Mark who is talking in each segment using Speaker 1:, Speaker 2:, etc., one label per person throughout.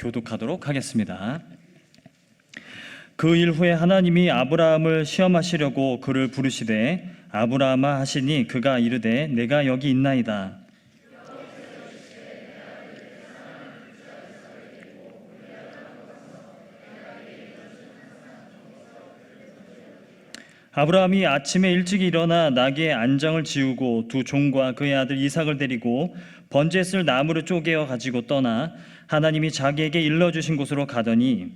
Speaker 1: 교독하도록 하겠습니다. 그 일 후에 하나님이 아브라함을 시험하시려고 그를 부르시되 아브라함아 하시니 그가 이르되 내가 여기 있나이다. 아브라함이 아침에 일찍 일어나 나귀의 안장을 지우고 두 종과 그의 아들 이삭을 데리고 번제에 쓸 나무를 쪼개어 가지고 떠나 하나님이 자기에게 일러주신 곳으로 가더니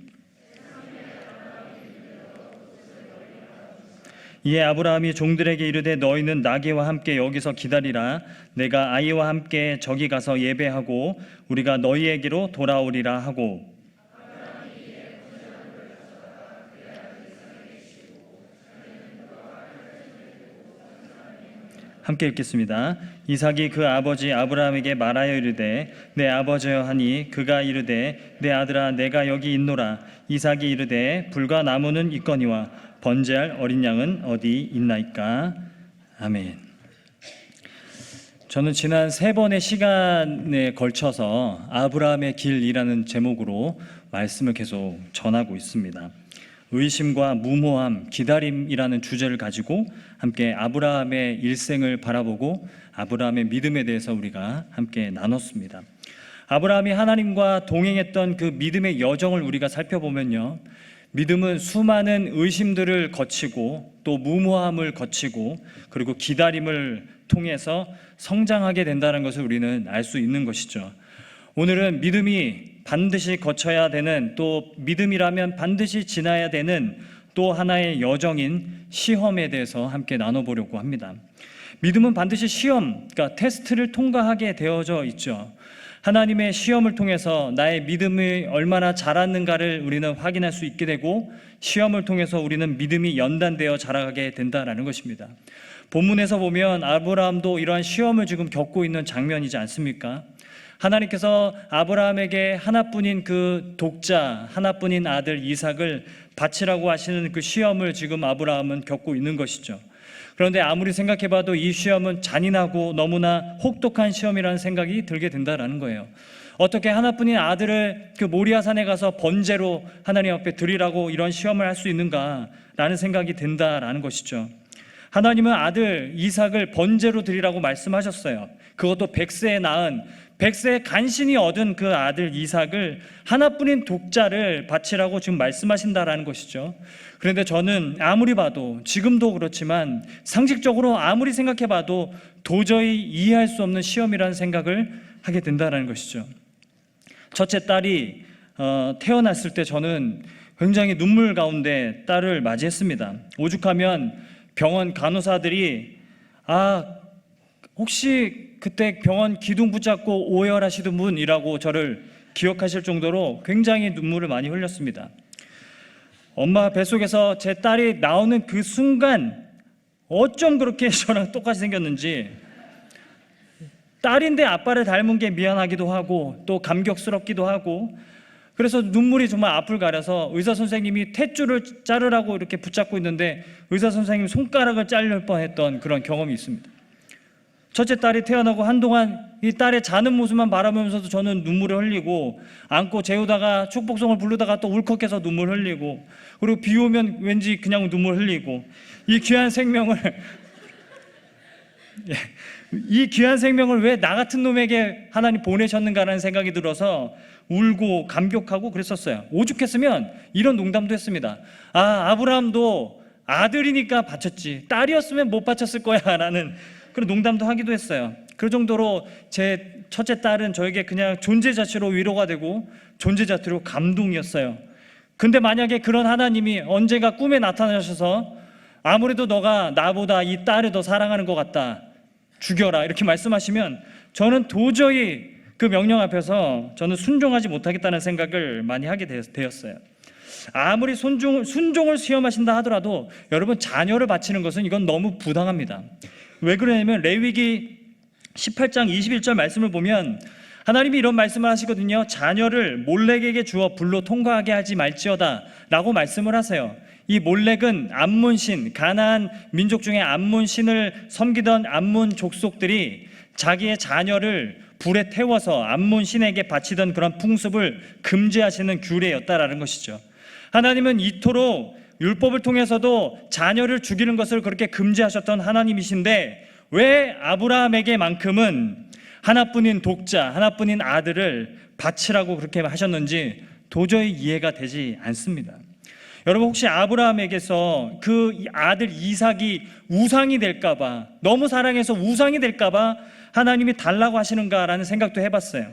Speaker 1: 이에 아브라함이 종들에게 이르되 너희는 나귀와 함께 여기서 기다리라. 내가 아이와 함께 저기 가서 예배하고 우리가 너희에게로 돌아오리라 하고 함께 읽겠습니다. 이삭이 그 아버지 아브라함에게 말하여 이르되 내 아버지여 하니 그가 이르되 내 아들아 내가 여기 있노라. 이삭이 이르되 불과 나무는 있거니와 번제할 어린 양은 어디 있나이까. 아멘. 저는 지난 3번의 시간에 걸쳐서 아브라함의 길이라는 제목으로 말씀을 계속 전하고 있습니다. 의심과 무모함, 기다림이라는 주제를 가지고 함께 아브라함의 일생을 바라보고 아브라함의 믿음에 대해서 우리가 함께 나눴습니다. 아브라함이 하나님과 동행했던 그 믿음의 여정을 우리가 살펴보면요, 믿음은 수많은 의심들을 거치고 또 무모함을 거치고 그리고 기다림을 통해서 성장하게 된다는 것을 우리는 알 수 있는 것이죠. 오늘은 믿음이 반드시 거쳐야 되는, 또 믿음이라면 반드시 지나야 되는 또 하나의 여정인 시험에 대해서 함께 나눠보려고 합니다. 믿음은 반드시 시험, 그러니까 테스트를 통과하게 되어져 있죠. 하나님의 시험을 통해서 나의 믿음이 얼마나 자랐는가를 우리는 확인할 수 있게 되고, 시험을 통해서 우리는 믿음이 연단되어 자라게 된다는 것입니다. 본문에서 보면 아브라함도 이러한 시험을 지금 겪고 있는 장면이지 않습니까? 하나님께서 아브라함에게 하나뿐인 그 독자, 하나뿐인 아들 이삭을 바치라고 하시는 그 시험을 지금 아브라함은 겪고 있는 것이죠. 그런데 아무리 생각해봐도 이 시험은 잔인하고 너무나 혹독한 시험이라는 생각이 들게 된다는 거예요. 어떻게 하나뿐인 아들을 그 모리아산에 가서 번제로 하나님 앞에 드리라고 이런 시험을 할 수 있는가라는 생각이 든다라는 것이죠. 하나님은 아들 이삭을 번제로 드리라고 말씀하셨어요. 그것도 100세에 낳은, 100세에 간신히 얻은 그 아들 이삭을 하나뿐인 독자를 바치라고 지금 말씀하신다라는 것이죠. 그런데 저는 아무리 봐도, 지금도 그렇지만 상식적으로 아무리 생각해봐도 도저히 이해할 수 없는 시험이라는 생각을 하게 된다는 것이죠. 첫째 딸이 태어났을 때 저는 굉장히 눈물 가운데 딸을 맞이했습니다. 오죽하면 병원 간호사들이 혹시 그때 병원 기둥 붙잡고 오열하시던 분이라고 저를 기억하실 정도로 굉장히 눈물을 많이 흘렸습니다. 엄마 뱃속에서 제 딸이 나오는 그 순간 어쩜 그렇게 저랑 똑같이 생겼는지, 딸인데 아빠를 닮은 게 미안하기도 하고 또 감격스럽기도 하고, 그래서 눈물이 정말 앞을 가려서 의사 선생님이 탯줄을 자르라고 이렇게 붙잡고 있는데 의사 선생님이 손가락을 자를 뻔했던 그런 경험이 있습니다. 첫째 딸이 태어나고 한동안 이 딸의 자는 모습만 바라보면서도 저는 눈물을 흘리고, 안고 재우다가 축복송을 부르다가 또 울컥해서 눈물 흘리고, 그리고 비 오면 왠지 그냥 눈물 흘리고, 이 귀한 생명을 왜 나 같은 놈에게 하나님 보내셨는가라는 생각이 들어서 울고 감격하고 그랬었어요. 오죽했으면 이런 농담도 했습니다. 아브라함도 아들이니까 바쳤지, 딸이었으면 못 바쳤을 거야 라는 그런 농담도 하기도 했어요. 그 정도로 제 첫째 딸은 저에게 그냥 존재 자체로 위로가 되고 존재 자체로 감동이었어요. 근데 만약에 그런 하나님이 언젠가 꿈에 나타나셔서 아무래도 너가 나보다 이 딸을 더 사랑하는 것 같다, 죽여라, 이렇게 말씀하시면 저는 도저히 그 명령 앞에서 저는 순종하지 못하겠다는 생각을 많이 하게 되었어요. 아무리 순종을 시험하신다 하더라도 여러분, 자녀를 바치는 것은 이건 너무 부당합니다. 왜 그러냐면 레위기 18장 21절 말씀을 보면 하나님이 이런 말씀을 하시거든요. 자녀를 몰렉에게 주어 불로 통과하게 하지 말지어다 라고 말씀을 하세요. 이 몰렉은 암몬신, 가나안 민족 중에 암몬신을 섬기던 암몬 족속들이 자기의 자녀를 불에 태워서 암몬 신에게 바치던 그런 풍습을 금지하시는 규례였다라는 것이죠. 하나님은 이토록 율법을 통해서도 자녀를 죽이는 것을 그렇게 금지하셨던 하나님이신데 왜 아브라함에게만큼은 하나뿐인 독자, 하나뿐인 아들을 바치라고 그렇게 하셨는지 도저히 이해가 되지 않습니다. 여러분, 혹시 아브라함에게서 그 아들 이삭이 우상이 될까봐, 너무 사랑해서 우상이 될까봐 하나님이 달라고 하시는가라는 생각도 해봤어요.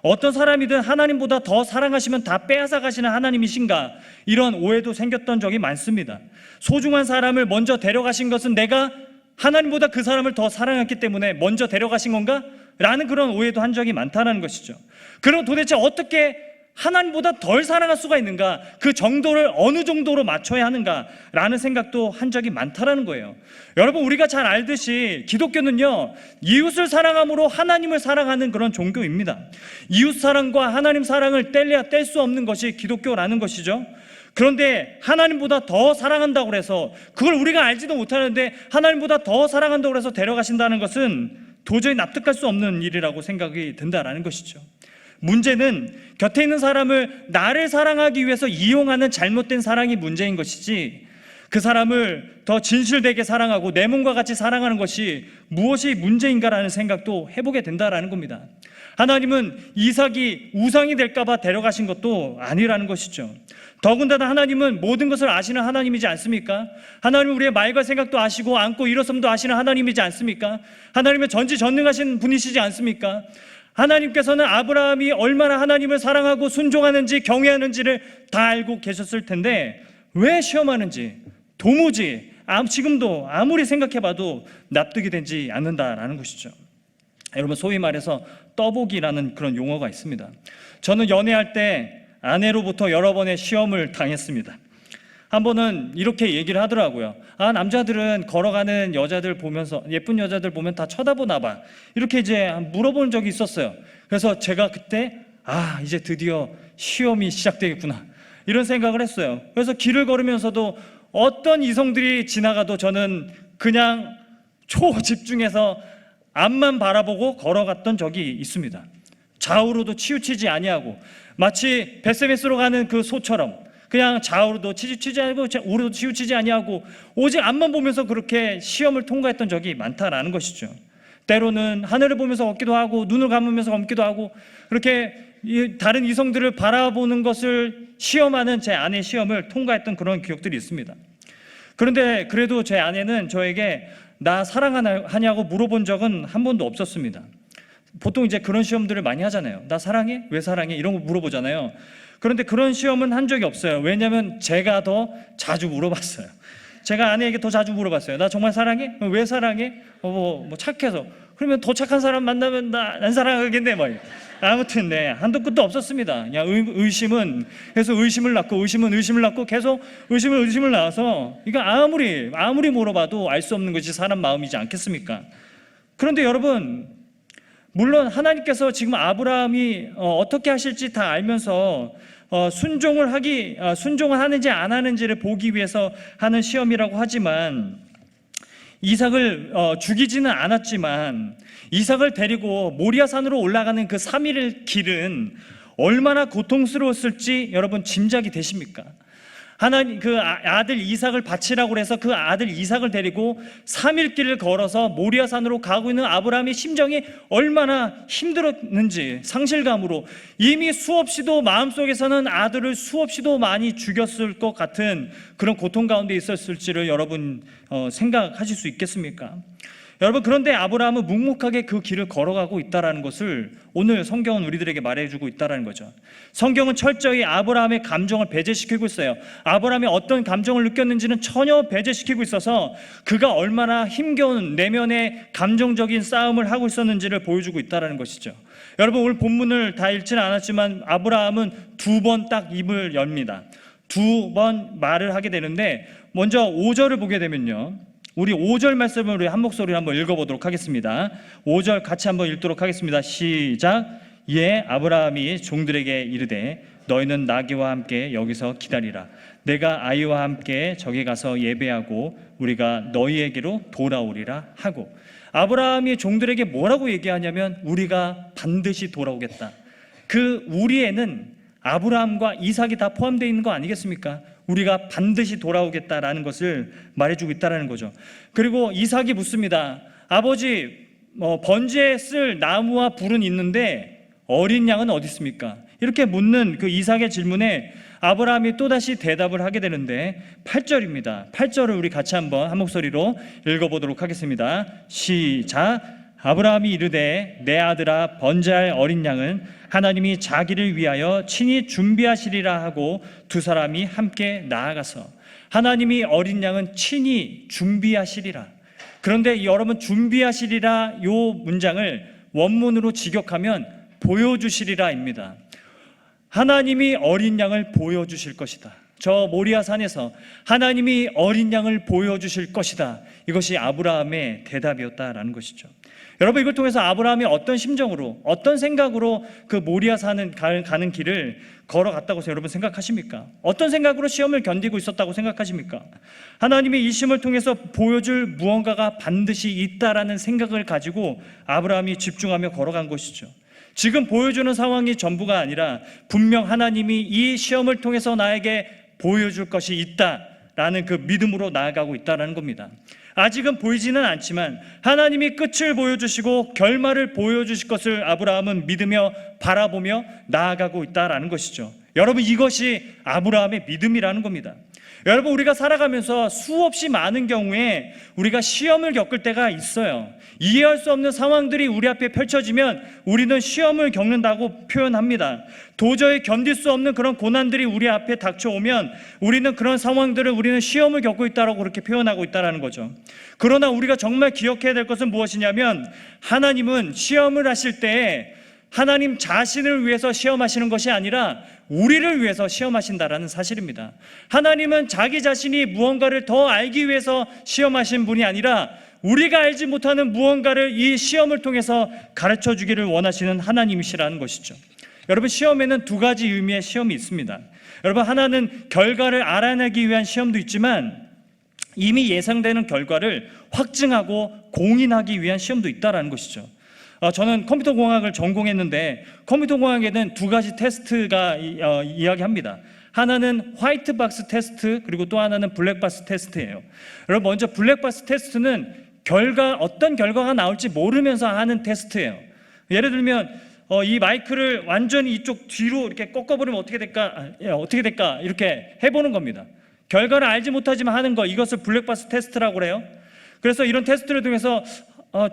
Speaker 1: 어떤 사람이든 하나님보다 더 사랑하시면 다 빼앗아 가시는 하나님이신가, 이런 오해도 생겼던 적이 많습니다. 소중한 사람을 먼저 데려가신 것은 내가 하나님보다 그 사람을 더 사랑했기 때문에 먼저 데려가신 건가? 라는 그런 오해도 한 적이 많다는 것이죠. 그럼 도대체 어떻게 하나님보다 덜 사랑할 수가 있는가? 그 정도를 어느 정도로 맞춰야 하는가? 라는 생각도 한 적이 많다라는 거예요. 여러분, 우리가 잘 알듯이 기독교는요, 이웃을 사랑함으로 하나님을 사랑하는 그런 종교입니다. 이웃 사랑과 하나님 사랑을 뗄래야 뗄 수 없는 것이 기독교라는 것이죠. 그런데 하나님보다 더 사랑한다고 해서, 그걸 우리가 알지도 못하는데 하나님보다 더 사랑한다고 해서 데려가신다는 것은 도저히 납득할 수 없는 일이라고 생각이 든다라는 것이죠. 문제는 곁에 있는 사람을 나를 사랑하기 위해서 이용하는 잘못된 사랑이 문제인 것이지, 그 사람을 더 진실되게 사랑하고 내 몸과 같이 사랑하는 것이 무엇이 문제인가라는 생각도 해보게 된다라는 겁니다. 하나님은 이삭이 우상이 될까봐 데려가신 것도 아니라는 것이죠. 더군다나 하나님은 모든 것을 아시는 하나님이지 않습니까? 하나님은 우리의 말과 생각도 아시고 안고 일어섬도 아시는 하나님이지 않습니까? 하나님은 전지전능하신 분이시지 않습니까? 하나님께서는 아브라함이 얼마나 하나님을 사랑하고 순종하는지 경외하는지를 다 알고 계셨을 텐데 왜 시험하는지 도무지 지금도 아무리 생각해봐도 납득이 되지 않는다라는 것이죠. 여러분, 소위 말해서 떠보기라는 그런 용어가 있습니다. 저는 연애할 때 아내로부터 여러 번의 시험을 당했습니다. 한 번은 이렇게 얘기를 하더라고요. 남자들은 걸어가는 여자들 보면서, 예쁜 여자들 보면 다 쳐다보나 봐, 이렇게 이제 물어본 적이 있었어요. 그래서 제가 그때 이제 드디어 시험이 시작되겠구나, 이런 생각을 했어요. 그래서 길을 걸으면서도 어떤 이성들이 지나가도 저는 그냥 초집중해서 앞만 바라보고 걸어갔던 적이 있습니다. 좌우로도 치우치지 아니하고, 마치 베세메스로 가는 그 소처럼 그냥 좌우로도 치우치지 않고 우로도 치우치지 아니하고 오직 앞만 보면서 그렇게 시험을 통과했던 적이 많다라는 것이죠. 때로는 하늘을 보면서 걷기도 하고 눈을 감으면서 걷기도 하고, 그렇게 다른 이성들을 바라보는 것을 시험하는 제 아내의 시험을 통과했던 그런 기억들이 있습니다. 그런데 그래도 제 아내는 저에게 나 사랑하냐고 물어본 적은 한 번도 없었습니다. 보통 이제 그런 시험들을 많이 하잖아요. 나 사랑해? 왜 사랑해? 이런 거 물어보잖아요. 그런데 그런 시험은 한 적이 없어요. 왜냐하면 제가 더 자주 물어봤어요. 제가 아내에게 더 자주 물어봤어요. 나 정말 사랑해? 왜 사랑해? 뭐 착해서. 그러면 더 착한 사람 만나면 나 안 사랑하겠네. 아무튼 한도 끝도 없었습니다. 그냥 의심은 계속 의심을 낳고 의심을 낳고 계속 의심을 낳아서, 이거 아무리 물어봐도 알 수 없는 것이 사람 마음이지 않겠습니까? 그런데 여러분, 물론 하나님께서 지금 아브라함이 어떻게 하실지 다 알면서 순종을 하는지 안 하는지를 보기 위해서 하는 시험이라고 하지만, 이삭을 죽이지는 않았지만 이삭을 데리고 모리아산으로 올라가는 그 3일 길은 얼마나 고통스러웠을지 여러분 짐작이 되십니까? 하나님 그 아들 이삭을 바치라고 해서 그 아들 이삭을 데리고 3일 길을 걸어서 모리아산으로 가고 있는 아브라함의 심정이 얼마나 힘들었는지 상실감으로, 이미 수없이도 마음속에서는 아들을 수없이도 많이 죽였을 것 같은 그런 고통 가운데 있었을지를 여러분 생각하실 수 있겠습니까? 여러분, 그런데 아브라함은 묵묵하게 그 길을 걸어가고 있다는 것을 오늘 성경은 우리들에게 말해주고 있다는 거죠. 성경은 철저히 아브라함의 감정을 배제시키고 있어요. 아브라함이 어떤 감정을 느꼈는지는 전혀 배제시키고 있어서 그가 얼마나 힘겨운 내면의 감정적인 싸움을 하고 있었는지를 보여주고 있다는 것이죠. 여러분, 오늘 본문을 다 읽지는 않았지만 아브라함은 2번 딱 입을 엽니다. 2번 말을 하게 되는데, 먼저 5절을 보게 되면요, 우리 5절 말씀을 우리 한 목소리로 한번 읽어보도록 하겠습니다. 5절 같이 한번 읽도록 하겠습니다. 시작. 예, 아브라함이 종들에게 이르되 너희는 나귀와 함께 여기서 기다리라. 내가 아이와 함께 저기 가서 예배하고 우리가 너희에게로 돌아오리라 하고. 아브라함이 종들에게 뭐라고 얘기하냐면 우리가 반드시 돌아오겠다. 그 우리에는 아브라함과 이삭이 다 포함되어 있는 거 아니겠습니까? 우리가 반드시 돌아오겠다라는 것을 말해주고 있다는 거죠. 그리고 이삭이 묻습니다. 아버지, 번제에 쓸 나무와 불은 있는데 어린 양은 어디 있습니까? 이렇게 묻는 그 이삭의 질문에 아브라함이 또다시 대답을 하게 되는데 8절입니다. 8절을 우리 같이 한번 한 목소리로 읽어보도록 하겠습니다. 시작. 아브라함이 이르되 내 아들아 번제할 어린 양은 하나님이 자기를 위하여 친히 준비하시리라 하고 두 사람이 함께 나아가서 하나님이 어린 양은 친히 준비하시리라. 그런데 여러분, 준비하시리라 요 문장을 원문으로 직역하면 보여주시리라입니다. 하나님이 어린 양을 보여주실 것이다. 저 모리아 산에서 하나님이 어린 양을 보여주실 것이다. 이것이 아브라함의 대답이었다라는 것이죠. 여러분, 이걸 통해서 아브라함이 어떤 심정으로, 어떤 생각으로 그 모리아 산을 가는 길을 걸어갔다고 여러분 생각하십니까? 어떤 생각으로 시험을 견디고 있었다고 생각하십니까? 하나님이 이 시험을 통해서 보여줄 무언가가 반드시 있다라는 생각을 가지고 아브라함이 집중하며 걸어간 것이죠. 지금 보여주는 상황이 전부가 아니라 분명 하나님이 이 시험을 통해서 나에게 보여줄 것이 있다라는 그 믿음으로 나아가고 있다는 겁니다. 아직은 보이지는 않지만 하나님이 끝을 보여주시고 결말을 보여주실 것을 아브라함은 믿으며 바라보며 나아가고 있다는 것이죠. 여러분, 이것이 아브라함의 믿음이라는 겁니다. 여러분, 우리가 살아가면서 수없이 많은 경우에 우리가 시험을 겪을 때가 있어요. 이해할 수 없는 상황들이 우리 앞에 펼쳐지면 우리는 시험을 겪는다고 표현합니다. 도저히 견딜 수 없는 그런 고난들이 우리 앞에 닥쳐오면 우리는 그런 상황들을 우리는 시험을 겪고 있다고 그렇게 표현하고 있다는 거죠. 그러나 우리가 정말 기억해야 될 것은 무엇이냐면 하나님은 시험을 하실 때에 하나님 자신을 위해서 시험하시는 것이 아니라 우리를 위해서 시험하신다라는 사실입니다. 하나님은 자기 자신이 무언가를 더 알기 위해서 시험하신 분이 아니라 우리가 알지 못하는 무언가를 이 시험을 통해서 가르쳐 주기를 원하시는 하나님이시라는 것이죠. 여러분, 시험에는 두 가지 의미의 시험이 있습니다. 여러분, 하나는 결과를 알아내기 위한 시험도 있지만 이미 예상되는 결과를 확증하고 공인하기 위한 시험도 있다는 것이죠. 저는 컴퓨터공학을 전공했는데 컴퓨터공학에는 두 가지 테스트가 이야기합니다. 하나는 화이트박스 테스트, 그리고 또 하나는 블랙박스 테스트예요. 여러분, 먼저 블랙박스 테스트는 어떤 결과가 나올지 모르면서 하는 테스트예요. 예를 들면 이 마이크를 완전히 이쪽 뒤로 이렇게 꺾어버리면 어떻게 될까 이렇게 해보는 겁니다. 결과를 알지 못하지만 하는 거, 이것을 블랙박스 테스트라고 해요. 그래서 이런 테스트를 통해서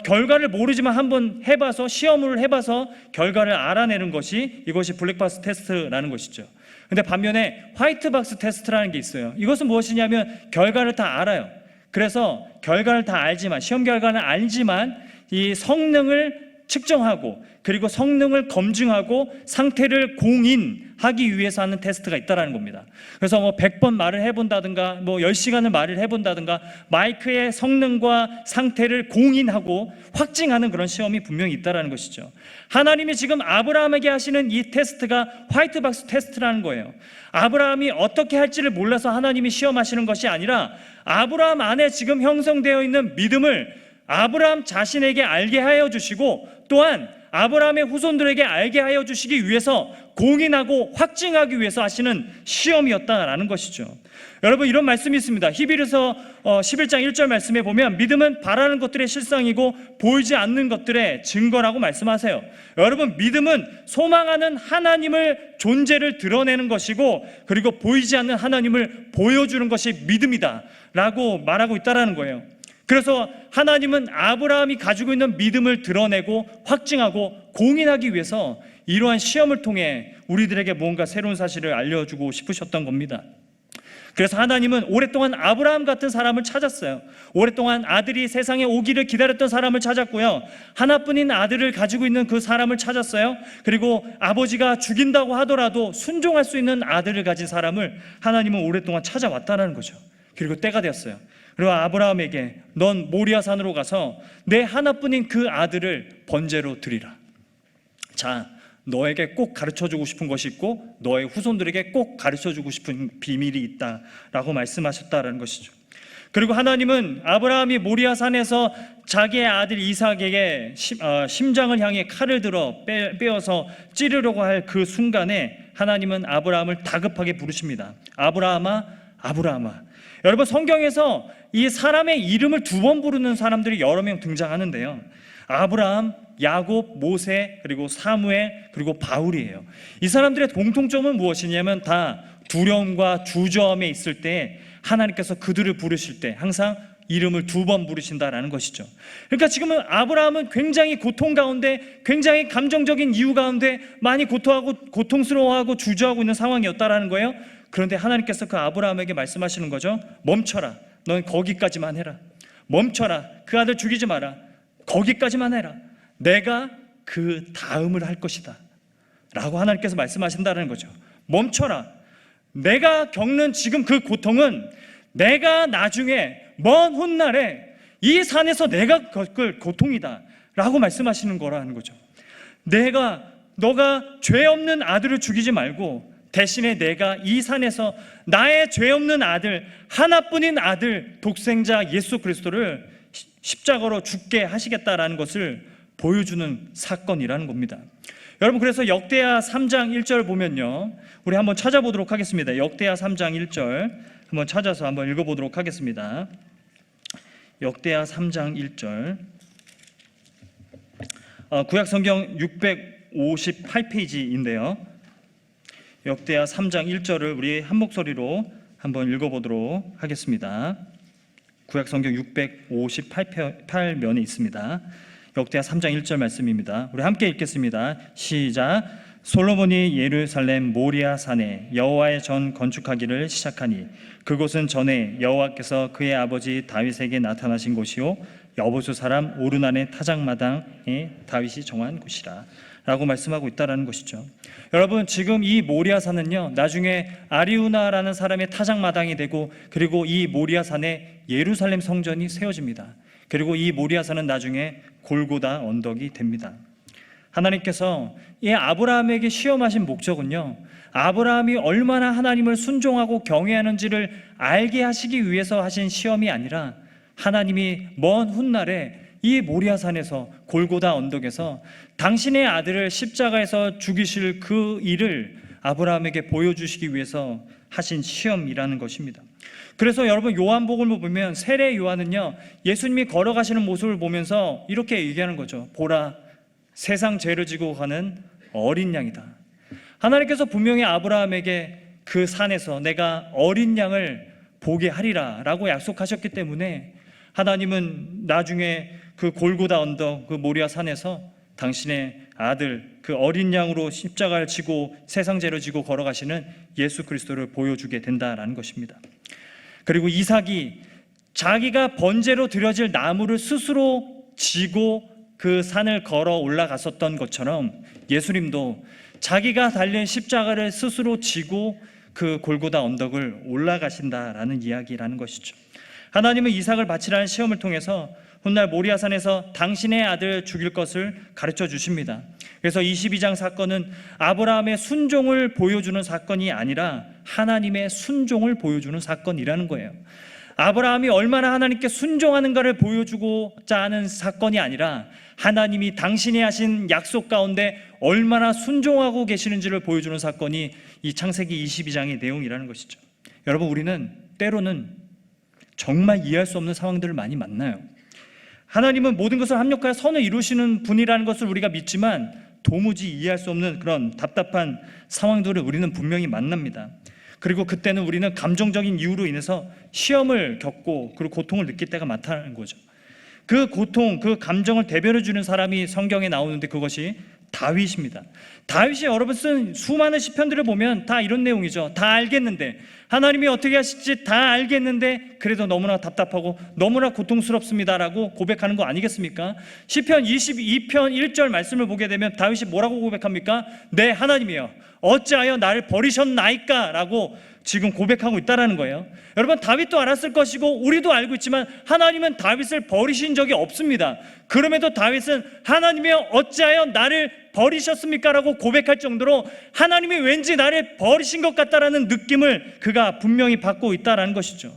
Speaker 1: 결과를 모르지만 한번 해봐서, 시험을 해봐서 결과를 알아내는 것이, 이것이 블랙박스 테스트라는 것이죠. 근데 반면에 화이트박스 테스트라는 게 있어요. 이것은 무엇이냐면 결과를 다 알아요. 그래서 결과를 다 알지만, 시험 결과는 알지만 이 성능을 측정하고 그리고 성능을 검증하고 상태를 공인하기 위해서 하는 테스트가 있다는 겁니다. 그래서 100번 말을 해본다든가 10시간을 말을 해본다든가 마이크의 성능과 상태를 공인하고 확증하는 그런 시험이 분명히 있다는 것이죠. 하나님이 지금 아브라함에게 하시는 이 테스트가 화이트박스 테스트라는 거예요. 아브라함이 어떻게 할지를 몰라서 하나님이 시험하시는 것이 아니라 아브라함 안에 지금 형성되어 있는 믿음을 아브라함 자신에게 알게 하여 주시고 또한 아브라함의 후손들에게 알게 하여 주시기 위해서 공인하고 확증하기 위해서 하시는 시험이었다라는 것이죠. 여러분, 이런 말씀이 있습니다. 히브리서 11장 1절 말씀에 보면 믿음은 바라는 것들의 실상이고 보이지 않는 것들의 증거라고 말씀하세요. 여러분, 믿음은 소망하는 하나님을 존재를 드러내는 것이고 그리고 보이지 않는 하나님을 보여주는 것이 믿음이다 라고 말하고 있다는 거예요. 그래서 하나님은 아브라함이 가지고 있는 믿음을 드러내고 확증하고 공인하기 위해서 이러한 시험을 통해 우리들에게 뭔가 새로운 사실을 알려주고 싶으셨던 겁니다. 그래서 하나님은 오랫동안 아브라함 같은 사람을 찾았어요. 오랫동안 아들이 세상에 오기를 기다렸던 사람을 찾았고요. 하나뿐인 아들을 가지고 있는 그 사람을 찾았어요. 그리고 아버지가 죽인다고 하더라도 순종할 수 있는 아들을 가진 사람을 하나님은 오랫동안 찾아왔다는 거죠. 그리고 때가 되었어요. 그리고 아브라함에게 넌 모리아 산으로 가서 내 하나뿐인 그 아들을 번제로 드리라. 자, 너에게 꼭 가르쳐주고 싶은 것이 있고 너의 후손들에게 꼭 가르쳐주고 싶은 비밀이 있다라고 말씀하셨다라는 것이죠. 그리고 하나님은 아브라함이 모리아 산에서 자기의 아들 이삭에게 심장을 향해 칼을 들어 빼어서 찌르려고 할 그 순간에 하나님은 아브라함을 다급하게 부르십니다. 아브라함아, 아브라함아. 여러분, 성경에서 이 사람의 이름을 2번 부르는 사람들이 여러 명 등장하는데요. 아브라함, 야곱, 모세, 그리고 사무엘, 그리고 바울이에요. 이 사람들의 공통점은 무엇이냐면 다 두려움과 주저함에 있을 때 하나님께서 그들을 부르실 때 항상 이름을 2번 부르신다라는 것이죠. 그러니까 지금은 아브라함은 굉장히 고통 가운데, 굉장히 감정적인 이유 가운데 많이 고통스러워하고 주저하고 있는 상황이었다라는 거예요. 그런데 하나님께서 그 아브라함에게 말씀하시는 거죠. 멈춰라. 넌 거기까지만 해라. 멈춰라. 그 아들 죽이지 마라. 거기까지만 해라. 내가 그 다음을 할 것이다 라고 하나님께서 말씀하신다는 거죠. 멈춰라. 내가 겪는 지금 그 고통은 내가 나중에 먼 훗날에 이 산에서 내가 겪을 고통이다 라고 말씀하시는 거라는 거죠. 너가 죄 없는 아들을 죽이지 말고 대신에 내가 이 산에서 나의 죄 없는 아들, 하나뿐인 아들, 독생자 예수 그리스도를 십자가로 죽게 하시겠다라는 것을 보여주는 사건이라는 겁니다. 여러분, 그래서 역대하 3장 1절 보면요, 우리 한번 찾아보도록 하겠습니다. 역대하 3장 1절 한번 찾아서 한번 읽어보도록 하겠습니다. 역대하 3장 1절, 구약성경 658페이지인데요 역대하 3장 1절을 우리 한 목소리로 한번 읽어보도록 하겠습니다. 구약성경 658면에 있습니다. 역대하 3장 1절 말씀입니다. 우리 함께 읽겠습니다. 시작. 솔로몬이 예루살렘 모리아 산에 여호와의 전 건축하기를 시작하니 그곳은 전에 여호와께서 그의 아버지 다윗에게 나타나신 곳이요 여보수 사람 오르난의 타작마당에 다윗이 정한 곳이라 라고 말씀하고 있다는 것이죠. 여러분, 지금 이 모리아 산은요, 나중에 아리우나라는 사람의 타작마당이 되고, 그리고 이 모리아 산에 예루살렘 성전이 세워집니다. 그리고 이 모리아 산은 나중에 골고다 언덕이 됩니다. 하나님께서 이 아브라함에게 시험하신 목적은요, 아브라함이 얼마나 하나님을 순종하고 경외하는지를 알게 하시기 위해서 하신 시험이 아니라 하나님이 먼 훗날에 이 모리아산에서 골고다 언덕에서 당신의 아들을 십자가에서 죽이실 그 일을 아브라함에게 보여주시기 위해서 하신 시험이라는 것입니다. 그래서 여러분, 요한복음을 보면 세례 요한은요, 예수님이 걸어가시는 모습을 보면서 이렇게 얘기하는 거죠. 보라, 세상 죄를 지고 가는 어린 양이다. 하나님께서 분명히 아브라함에게 그 산에서 내가 어린 양을 보게 하리라 라고 약속하셨기 때문에 하나님은 나중에 그 골고다 언덕, 그 모리아 산에서 당신의 아들, 그 어린 양으로 십자가를 지고 세상 죄를 지고 걸어가시는 예수 그리스도를 보여주게 된다라는 것입니다. 그리고 이삭이 자기가 번제로 드려질 나무를 스스로 지고 그 산을 걸어 올라갔었던 것처럼 예수님도 자기가 달린 십자가를 스스로 지고 그 골고다 언덕을 올라가신다라는 이야기라는 것이죠. 하나님은 이삭을 바치라는 시험을 통해서 훗날 모리아산에서 당신의 아들 죽일 것을 가르쳐 주십니다. 그래서 22장 사건은 아브라함의 순종을 보여주는 사건이 아니라 하나님의 순종을 보여주는 사건이라는 거예요. 아브라함이 얼마나 하나님께 순종하는가를 보여주고자 하는 사건이 아니라 하나님이 당신이 하신 약속 가운데 얼마나 순종하고 계시는지를 보여주는 사건이 이 창세기 22장의 내용이라는 것이죠. 여러분, 우리는 때로는 정말 이해할 수 없는 상황들을 많이 만나요. 하나님은 모든 것을 합력하여 선을 이루시는 분이라는 것을 우리가 믿지만 도무지 이해할 수 없는 그런 답답한 상황들을 우리는 분명히 만납니다. 그리고 그때는 우리는 감정적인 이유로 인해서 시험을 겪고 그리고 고통을 느낄 때가 많다는 거죠. 그 고통, 그 감정을 대변해 주는 사람이 성경에 나오는데 그것이 다윗입니다. 다윗이 여러분 쓴 수많은 시편들을 보면 다 이런 내용이죠. 다 알겠는데, 하나님이 어떻게 하실지 다 알겠는데 그래도 너무나 답답하고 너무나 고통스럽습니다라고 고백하는 거 아니겠습니까? 시편 22편 1절 말씀을 보게 되면 다윗이 뭐라고 고백합니까? 네, 하나님이여, 어찌하여 나를 버리셨나이까? 라고 지금 고백하고 있다는 거예요. 여러분, 다윗도 알았을 것이고 우리도 알고 있지만 하나님은 다윗을 버리신 적이 없습니다. 그럼에도 다윗은 하나님이여, 어찌하여 나를 버리셨습니까? 라고 고백할 정도로 하나님이 왠지 나를 버리신 것 같다라는 느낌을 그가 분명히 받고 있다는 것이죠.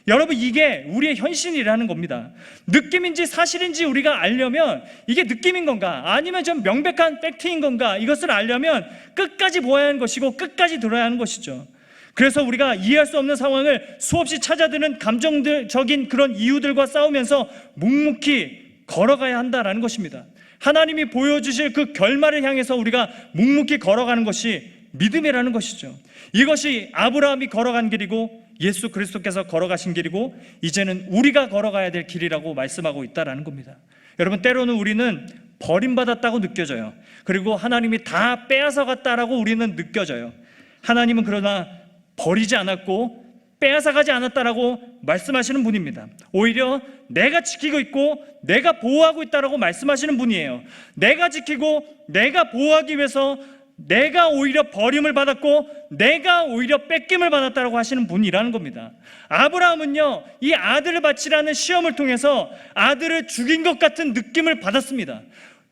Speaker 1: 여러분, 이게 우리의 현실이라는 겁니다. 느낌인지 사실인지 우리가 알려면, 이게 느낌인 건가 아니면 좀 명백한 팩트인 건가, 이것을 알려면 끝까지 보아야 하는 것이고 끝까지 들어야 하는 것이죠. 그래서 우리가 이해할 수 없는 상황을 수없이 찾아드는 감정적인 그런 이유들과 싸우면서 묵묵히 걸어가야 한다라는 것입니다. 하나님이 보여주실 그 결말을 향해서 우리가 묵묵히 걸어가는 것이 믿음이라는 것이죠. 이것이 아브라함이 걸어간 길이고 예수 그리스도께서 걸어가신 길이고 이제는 우리가 걸어가야 될 길이라고 말씀하고 있다는 겁니다. 여러분, 때로는 우리는 버림받았다고 느껴져요. 그리고 하나님이 다 빼앗아갔다라고 우리는 느껴져요. 하나님은 그러나 버리지 않았고 빼앗아가지 않았다라고 말씀하시는 분입니다. 오히려 내가 지키고 있고 내가 보호하고 있다라고 말씀하시는 분이에요. 내가 지키고 내가 보호하기 위해서 내가 오히려 버림을 받았고 내가 오히려 뺏김을 받았다라고 하시는 분이라는 겁니다. 아브라함은요, 이 아들을 바치라는 시험을 통해서 아들을 죽인 것 같은 느낌을 받았습니다.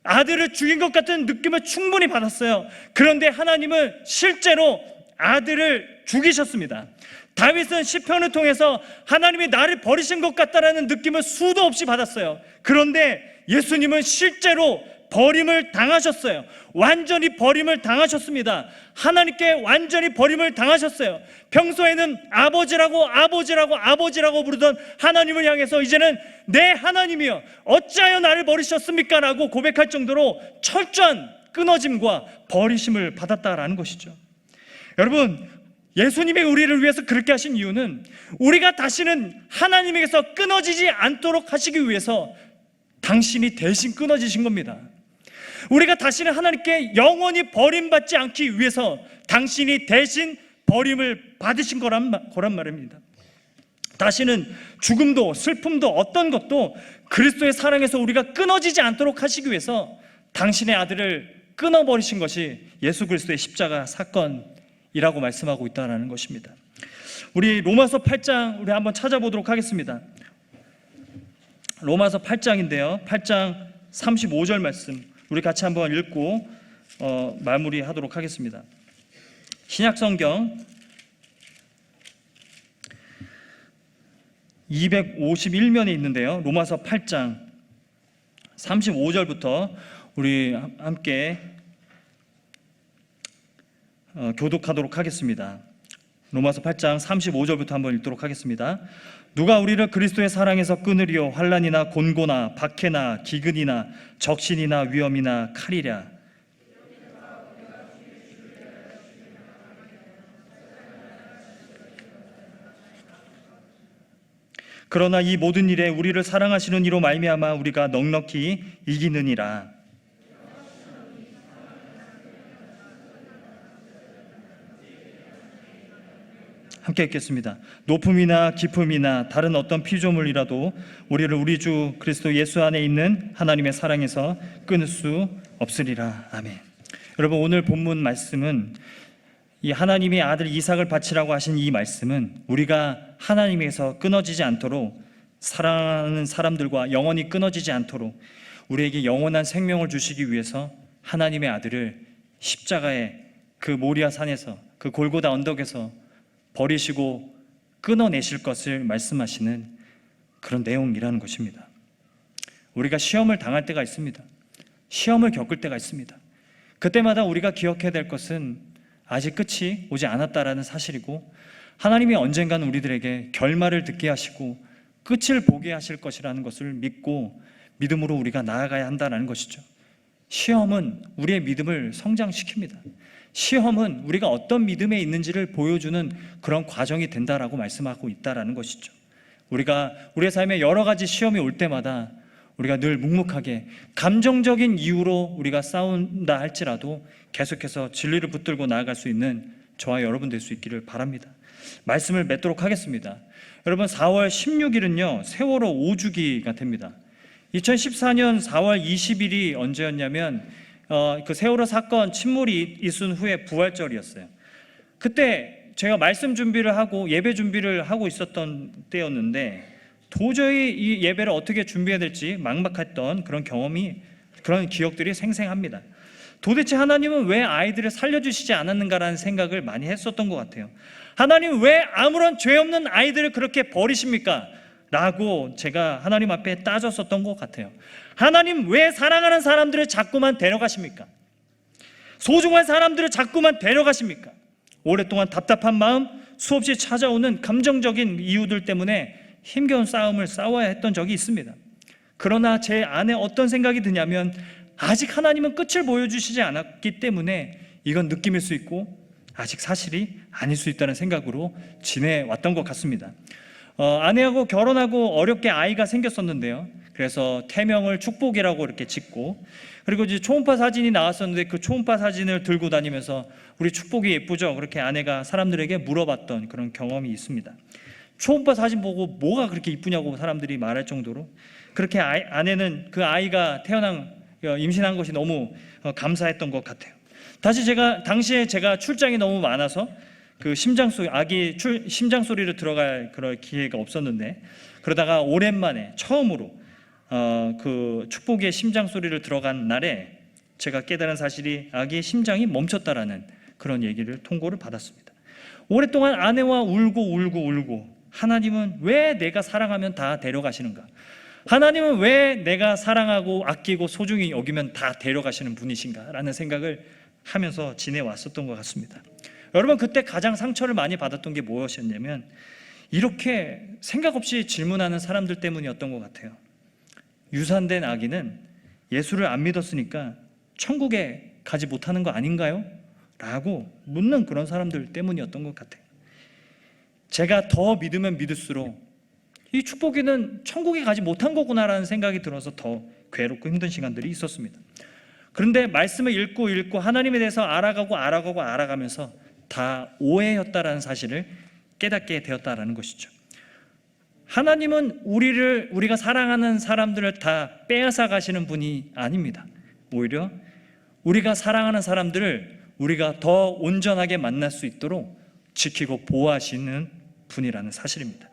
Speaker 1: 아들을 죽인 것 같은 느낌을 충분히 받았어요. 그런데 하나님은 실제로 아들을 죽이셨습니다. 다윗은 시편을 통해서 하나님이 나를 버리신 것 같다라는 느낌을 수도 없이 받았어요. 그런데 예수님은 실제로 버림을 당하셨어요. 완전히 버림을 당하셨습니다. 하나님께 완전히 버림을 당하셨어요. 평소에는 아버지라고 부르던 하나님을 향해서 이제는 내 하나님이여 어찌하여 나를 버리셨습니까? 라고 고백할 정도로 철저한 끊어짐과 버리심을 받았다라는 것이죠. 여러분, 예수님이 우리를 위해서 그렇게 하신 이유는 우리가 다시는 하나님에게서 끊어지지 않도록 하시기 위해서 당신이 대신 끊어지신 겁니다. 우리가 다시는 하나님께 영원히 버림받지 않기 위해서 당신이 대신 버림을 받으신 거란 말입니다. 다시는 죽음도 슬픔도 어떤 것도 그리스도의 사랑에서 우리가 끊어지지 않도록 하시기 위해서 당신의 아들을 끊어버리신 것이 예수 그리스도의 십자가 사건이라고 말씀하고 있다는 것입니다. 우리 로마서 8장 우리 한번 찾아보도록 하겠습니다. 로마서 8장인데요 8장 35절 말씀 우리 같이 한번 읽고 마무리하도록 하겠습니다. 신약성경 251면에 있는데요 로마서 8장 35절부터 우리 함께 교독하도록 하겠습니다. 로마서 8장 35절부터 한번 읽도록 하겠습니다. 누가 우리를 그리스도의 사랑에서 끊으리요 환난이나 곤고나 박해나 기근이나 적신이나 위험이나 칼이랴. 그러나 이 모든 일에 우리를 사랑하시는 이로 말미암아 우리가 넉넉히 이기느니라. 함께 읽겠습니다. 높음이나 깊음이나 다른 어떤 피조물이라도 우리를 우리 주 그리스도 예수 안에 있는 하나님의 사랑에서 끊을 수 없으리라. 아멘. 여러분, 오늘 본문 말씀은 이 하나님이 아들 이삭을 바치라고 하신 이 말씀은 우리가 하나님에서 끊어지지 않도록 사랑하는 사람들과 영원히 끊어지지 않도록 우리에게 영원한 생명을 주시기 위해서 하나님의 아들을 십자가의 그 모리아 산에서 그 골고다 언덕에서 버리시고 끊어내실 것을 말씀하시는 그런 내용이라는 것입니다. 우리가 시험을 당할 때가 있습니다. 시험을 겪을 때가 있습니다. 그때마다 우리가 기억해야 될 것은 아직 끝이 오지 않았다라는 사실이고 하나님이 언젠가는 우리들에게 결말을 듣게 하시고 끝을 보게 하실 것이라는 것을 믿고 믿음으로 우리가 나아가야 한다는 것이죠. 시험은 우리의 믿음을 성장시킵니다. 시험은 우리가 어떤 믿음에 있는지를 보여주는 그런 과정이 된다라고 말씀하고 있다라는 것이죠. 우리가 우리의 삶에 여러 가지 시험이 올 때마다 우리가 늘 묵묵하게 감정적인 이유로 우리가 싸운다 할지라도 계속해서 진리를 붙들고 나아갈 수 있는 저와 여러분 될 수 있기를 바랍니다. 말씀을 맺도록 하겠습니다. 여러분, 4월 16일은요 세월호 5주기가 됩니다. 2014년 4월 20일이 언제였냐면 그 세월호 사건 침몰이 있은 후에 부활절이었어요. 그때 제가 말씀 준비를 하고 예배 준비를 하고 있었던 때였는데 도저히 이 예배를 어떻게 준비해야 될지 막막했던 그런 경험이, 그런 기억들이 생생합니다. 도대체 하나님은 왜 아이들을 살려주시지 않았는가라는 생각을 많이 했었던 것 같아요. 하나님 왜 아무런 죄 없는 아이들을 그렇게 버리십니까? 라고 제가 하나님 앞에 따졌었던 것 같아요. 하나님 왜 사랑하는 사람들을 자꾸만 데려가십니까? 소중한 사람들을 자꾸만 데려가십니까? 오랫동안 답답한 마음, 수없이 찾아오는 감정적인 이유들 때문에 힘겨운 싸움을 싸워야 했던 적이 있습니다. 그러나 제 안에 어떤 생각이 드냐면 아직 하나님은 끝을 보여주시지 않았기 때문에 이건 느낌일 수 있고 아직 사실이 아닐 수 있다는 생각으로 지내왔던 것 같습니다. 아내하고 결혼하고 어렵게 아이가 생겼었는데요. 그래서 태명을 축복이라고 이렇게 짓고, 그리고 이제 초음파 사진이 나왔었는데 그 초음파 사진을 들고 다니면서 우리 축복이 예쁘죠? 그렇게 아내가 사람들에게 물어봤던 그런 경험이 있습니다. 초음파 사진 보고 뭐가 그렇게 이쁘냐고 사람들이 말할 정도로 그렇게 아내는 그 아이가 임신한 것이 너무 감사했던 것 같아요. 당시에 제가 출장이 너무 많아서 그 아기 심장 소리를 들어갈 그런 기회가 없었는데, 그러다가 오랜만에 처음으로 그 축복의 심장 소리를 들어간 날에 제가 깨달은 사실이 아기의 심장이 멈췄다라는 그런 얘기를 통보를 받았습니다. 오랫동안 아내와 울고 하나님은 왜 내가 사랑하면 다 데려가시는가? 하나님은 왜 내가 사랑하고 아끼고 소중히 여기면 다 데려가시는 분이신가? 라는 생각을 하면서 지내왔었던 것 같습니다. 여러분, 그때 가장 상처를 많이 받았던 게 무엇이었냐면 이렇게 생각 없이 질문하는 사람들 때문이었던 것 같아요. 유산된 아기는 예수를 안 믿었으니까 천국에 가지 못하는 거 아닌가요? 라고 묻는 그런 사람들 때문이었던 것 같아요. 제가 더 믿으면 믿을수록 이 축복이는 천국에 가지 못한 거구나라는 생각이 들어서 더 괴롭고 힘든 시간들이 있었습니다. 그런데 말씀을 읽고 하나님에 대해서 알아가면서 다 오해였다라는 사실을 깨닫게 되었다라는 것이죠. 하나님은 우리가 사랑하는 사람들을 다 빼앗아 가시는 분이 아닙니다. 오히려 우리가 사랑하는 사람들을 우리가 더 온전하게 만날 수 있도록 지키고 보호하시는 분이라는 사실입니다.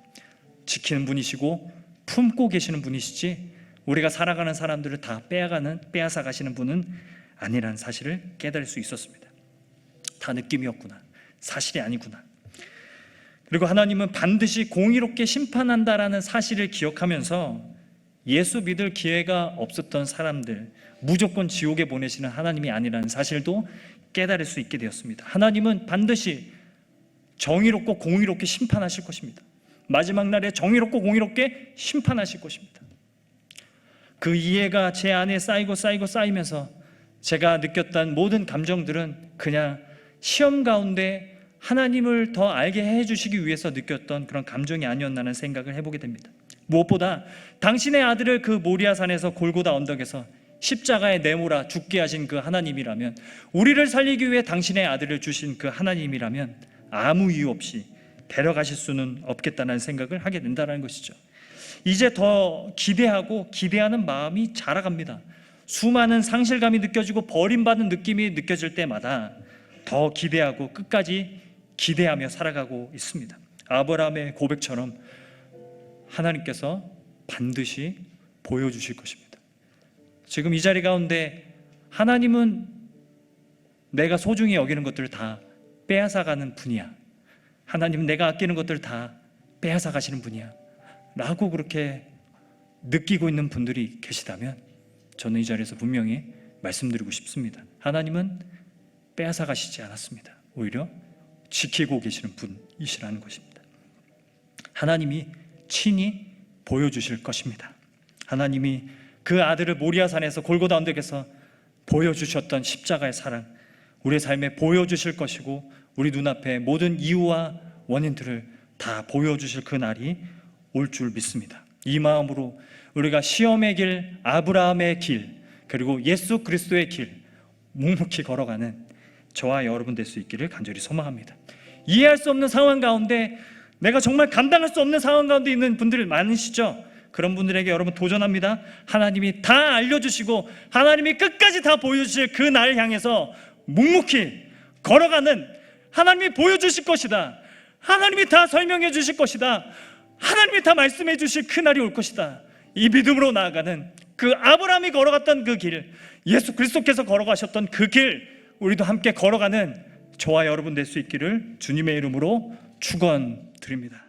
Speaker 1: 지키는 분이시고 품고 계시는 분이시지 우리가 살아가는 사람들을 다 빼앗아 가시는 분은 아니라는 사실을 깨달을 수 있었습니다. 다 느낌이었구나, 사실이 아니구나. 그리고 하나님은 반드시 공의롭게 심판한다라는 사실을 기억하면서 예수 믿을 기회가 없었던 사람들 무조건 지옥에 보내시는 하나님이 아니라는 사실도 깨달을 수 있게 되었습니다. 하나님은 반드시 정의롭고 공의롭게 심판하실 것입니다. 마지막 날에 정의롭고 공의롭게 심판하실 것입니다. 그 이해가 제 안에 쌓이면서 제가 느꼈던 모든 감정들은 그냥 시험 가운데 하나님을 더 알게 해주시기 위해서 느꼈던 그런 감정이 아니었나는 생각을 해보게 됩니다. 무엇보다 당신의 아들을 그 모리아산에서 골고다 언덕에서 십자가에 내몰아 죽게 하신 그 하나님이라면, 우리를 살리기 위해 당신의 아들을 주신 그 하나님이라면 아무 이유 없이 데려가실 수는 없겠다는 생각을 하게 된다는 것이죠. 이제 더 기대하는 마음이 자라갑니다. 수많은 상실감이 느껴지고 버림받은 느낌이 느껴질 때마다 더 기대하고 끝까지 기대하며 살아가고 있습니다. 아브라함의 고백처럼 하나님께서 반드시 보여주실 것입니다. 지금 이 자리 가운데 하나님은 내가 소중히 여기는 것들을 다 빼앗아가는 분이야, 하나님은 내가 아끼는 것들을 다 빼앗아가시는 분이야 라고 그렇게 느끼고 있는 분들이 계시다면 저는 이 자리에서 분명히 말씀드리고 싶습니다. 하나님은 빼앗아가시지 않았습니다. 오히려 지키고 계시는 분이시라는 것입니다. 하나님이 친히 보여주실 것입니다. 하나님이 그 아들을 모리아산에서 골고다 언덕에서 보여주셨던 십자가의 사랑, 우리의 삶에 보여주실 것이고 우리 눈앞에 모든 이유와 원인들을 다 보여주실 그 날이 올 줄 믿습니다. 이 마음으로 우리가 시험의 길, 아브라함의 길, 그리고 예수 그리스도의 길 묵묵히 걸어가는 저와 여러분 될 수 있기를 간절히 소망합니다. 이해할 수 없는 상황 가운데, 내가 정말 감당할 수 없는 상황 가운데 있는 분들 많으시죠? 그런 분들에게 여러분 도전합니다. 하나님이 다 알려주시고 하나님이 끝까지 다 보여주실 그 날 향해서 묵묵히 걸어가는, 하나님이 보여주실 것이다, 하나님이 다 설명해 주실 것이다, 하나님이 다 말씀해 주실 그 날이 올 것이다, 이 믿음으로 나아가는 그 아브라함이 걸어갔던 그 길, 예수 그리스도께서 걸어가셨던 그 길, 우리도 함께 걸어가는 저와 여러분 될 수 있기를 주님의 이름으로 축원드립니다.